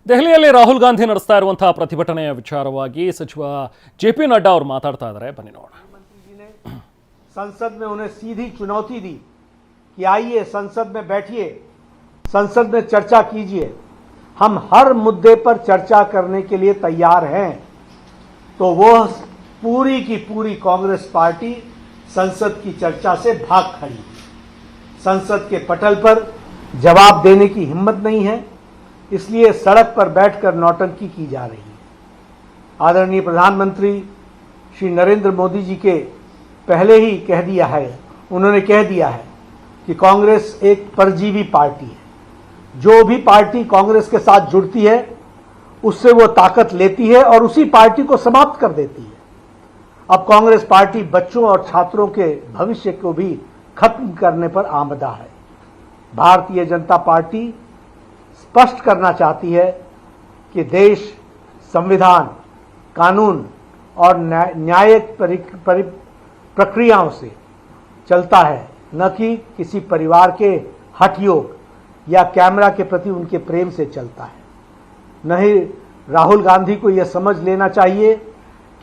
ದೆಹಲಿಯಲ್ಲಿ ರಾಹುಲ್ ಗಾಂಧಿ ನಡೆಸ್ತಾ ಇರುವಂತಹ ಪ್ರತಿಭಟನೆಯ ವಿಚಾರವಾಗಿ ಸಚಿವ ಜೆಪಿ ನಡ್ಡಾ ಅವರು ಮಾತಾಡ್ತಾ ಇದ್ದಾರೆ, ಬನ್ನಿ ನೋಡೋಣ। संसद में उन्हें सीधी चुनौती दी कि आइए संसद में बैठिए, संसद में चर्चा कीजिए, हम हर मुद्दे पर चर्चा करने के लिए तैयार हैं। तो वो पूरी की पूरी कांग्रेस पार्टी संसद की चर्चा से भाग खड़ी। संसद के पटल पर जवाब देने की हिम्मत नहीं है, इसलिए सड़क पर बैठकर नौटंकी की जा रही है। आदरणीय प्रधानमंत्री श्री नरेंद्र मोदी जी के पहले ही उन्होंने कह दिया है कि कांग्रेस एक परजीवी पार्टी है। जो भी पार्टी कांग्रेस के साथ जुड़ती है उससे वो ताकत लेती है और उसी पार्टी को समाप्त कर देती है। अब कांग्रेस पार्टी बच्चों और छात्रों के भविष्य को भी खत्म करने पर आमदा है। भारतीय जनता पार्टी स्पष्ट करना चाहती है कि देश संविधान, कानून और न्यायिक प्रक्रियाओं से चलता है, न कि किसी परिवार के हठयोग या कैमरा के प्रति उनके प्रेम से चलता है। नहीं, राहुल गांधी को यह समझ लेना चाहिए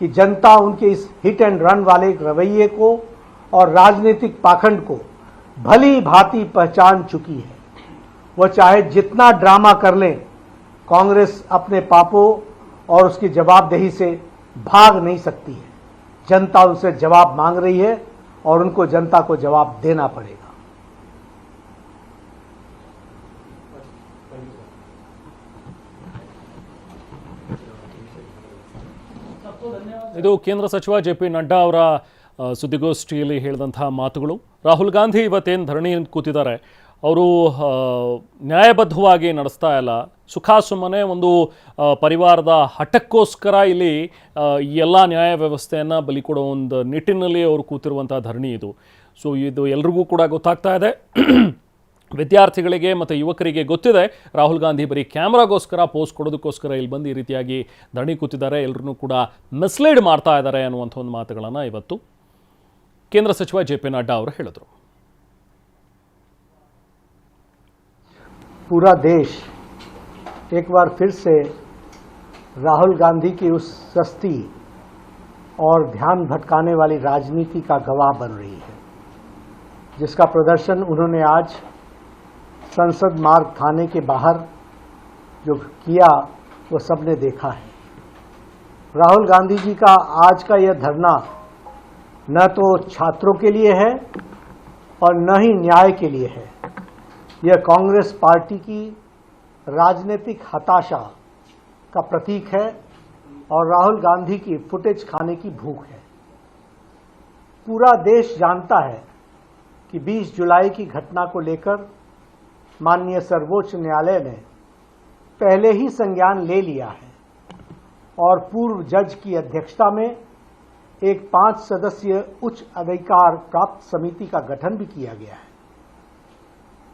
कि जनता उनके इस हिट एंड रन वाले रवैये को और राजनीतिक पाखंड को भली भांति पहचान चुकी है। वह चाहे जितना ड्रामा कर लें, कांग्रेस अपने पापों और उसकी जवाबदेही से भाग नहीं सकती है। जनता उनसे जवाब मांग रही है और उनको जनता को जवाब देना पड़ेगा। ಇದು ಕೇಂದ್ರ ಸಚಿವ ಜೆಪಿ ನಡ್ಡಾ ಅವರ ಸುದ್ದಿಗೋಷ್ಠಿಯಲ್ಲಿ ಹೇಳಿದಂತಹ ಮಾತುಗಳು। ರಾಹುಲ್ ಗಾಂಧಿ ಇವತ್ತೇನು ಧರಣಿ ಕೂತಿದ್ದಾರೆ, ಅವರು ನ್ಯಾಯಬದ್ಧವಾಗಿ ನಡೆಸ್ತಾ ಇಲ್ಲ, ಸುಖಾಸುಮ್ಮನೆ ಒಂದು ಪರಿವಾರದ ಹಠಕ್ಕೋಸ್ಕರ ಇಲ್ಲಿ ಈ ಎಲ್ಲ ನ್ಯಾಯ ವ್ಯವಸ್ಥೆಯನ್ನು ಬಲಿ ಕೊಡೋ ಒಂದು ನಿಟ್ಟಿನಲ್ಲಿ ಅವರು ಕೂತಿರುವಂಥ ಧರಣಿ ಇದು। ಸೊ ಇದು ಎಲ್ರಿಗೂ ಕೂಡ ಗೊತ್ತಾಗ್ತಾ ಇದೆ, ವಿದ್ಯಾರ್ಥಿಗಳಿಗೆ ಮತ್ತು ಯುವಕರಿಗೆ ಗೊತ್ತಿದೆ ರಾಹುಲ್ ಗಾಂಧಿ ಬರೀ ಕ್ಯಾಮ್ರಾಗೋಸ್ಕರ ಪೋಸ್ಟ್ ಕೊಡೋದಕ್ಕೋಸ್ಕರ ಇಲ್ಲಿ ಬಂದು ಈ ರೀತಿಯಾಗಿ ಧರಣಿ ಕೂತಿದ್ದಾರೆ, ಎಲ್ಲರನ್ನೂ ಕೂಡ ಮಿಸ್ಲೀಡ್ ಮಾಡ್ತಾ ಇದ್ದಾರೆ ಅನ್ನುವಂಥ ಒಂದು ಮಾತುಗಳನ್ನು ಇವತ್ತು ಕೇಂದ್ರ ಸಚಿವ ಜೆ ಪಿ ನಡ್ಡಾ ಅವರು ಹೇಳಿದರು। पूरा देश एक बार फिर से राहुल गांधी की उस सस्ती और ध्यान भटकाने वाली राजनीति का गवाह बन रही है, जिसका प्रदर्शन उन्होंने आज संसद मार्ग थाने के बाहर जो किया वो सबने देखा है। राहुल गांधी जी का आज का यह धरना न तो छात्रों के लिए है और न ही न्याय के लिए है। यह कांग्रेस पार्टी की राजनीतिक हताशा का प्रतीक है और राहुल गांधी की फुटेज खाने की भूख है। पूरा देश जानता है कि 20 जुलाई की घटना को लेकर माननीय सर्वोच्च न्यायालय ने पहले ही संज्ञान ले लिया है और पूर्व जज की अध्यक्षता में एक 5 सदस्यीय उच्च अधिकार प्राप्त समिति का गठन भी किया गया है।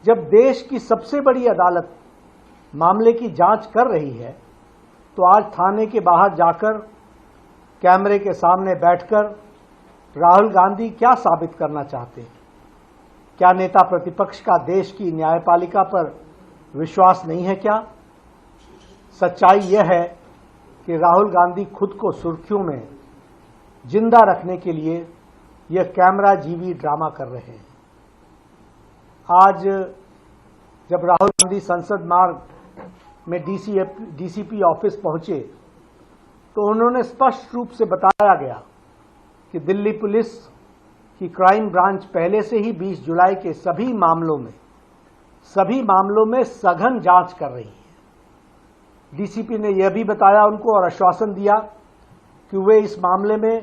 जब देश की सबसे बड़ी अदालत मामले की जांच कर रही है, तो आज थाने के बाहर जाकर कैमरे के सामने बैठकर राहुल गांधी क्या साबित करना चाहते हैं? क्या नेता प्रतिपक्ष का देश की न्यायपालिका पर विश्वास नहीं है क्या? सच्चाई यह है कि राहुल गांधी खुद को सुर्खियों में जिंदा रखने के लिए यह कैमरा जीवी ड्रामा कर रहे हैं। आज जब राहुल गांधी संसद मार्ग में डीसीपी ऑफिस पहुंचे तो उन्होंने स्पष्ट रूप से बताया गया कि दिल्ली पुलिस की क्राइम ब्रांच पहले से ही 20 जुलाई के सभी मामलों में सघन जांच कर रही है। डीसीपी ने यह भी बताया उनको और आश्वासन दिया कि वे इस मामले में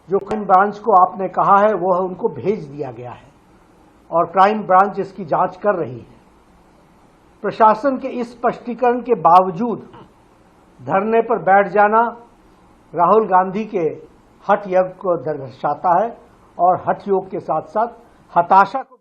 जो क्राइम ब्रांच को आपने कहा है वह उनको भेज दिया गया है और क्राइम ब्रांच इसकी जांच कर रही है। प्रशासन के इस स्पष्टीकरण के बावजूद धरने पर बैठ जाना राहुल गांधी के हठ योग को दर्शाता है और हठ योग के साथ साथ हताशा को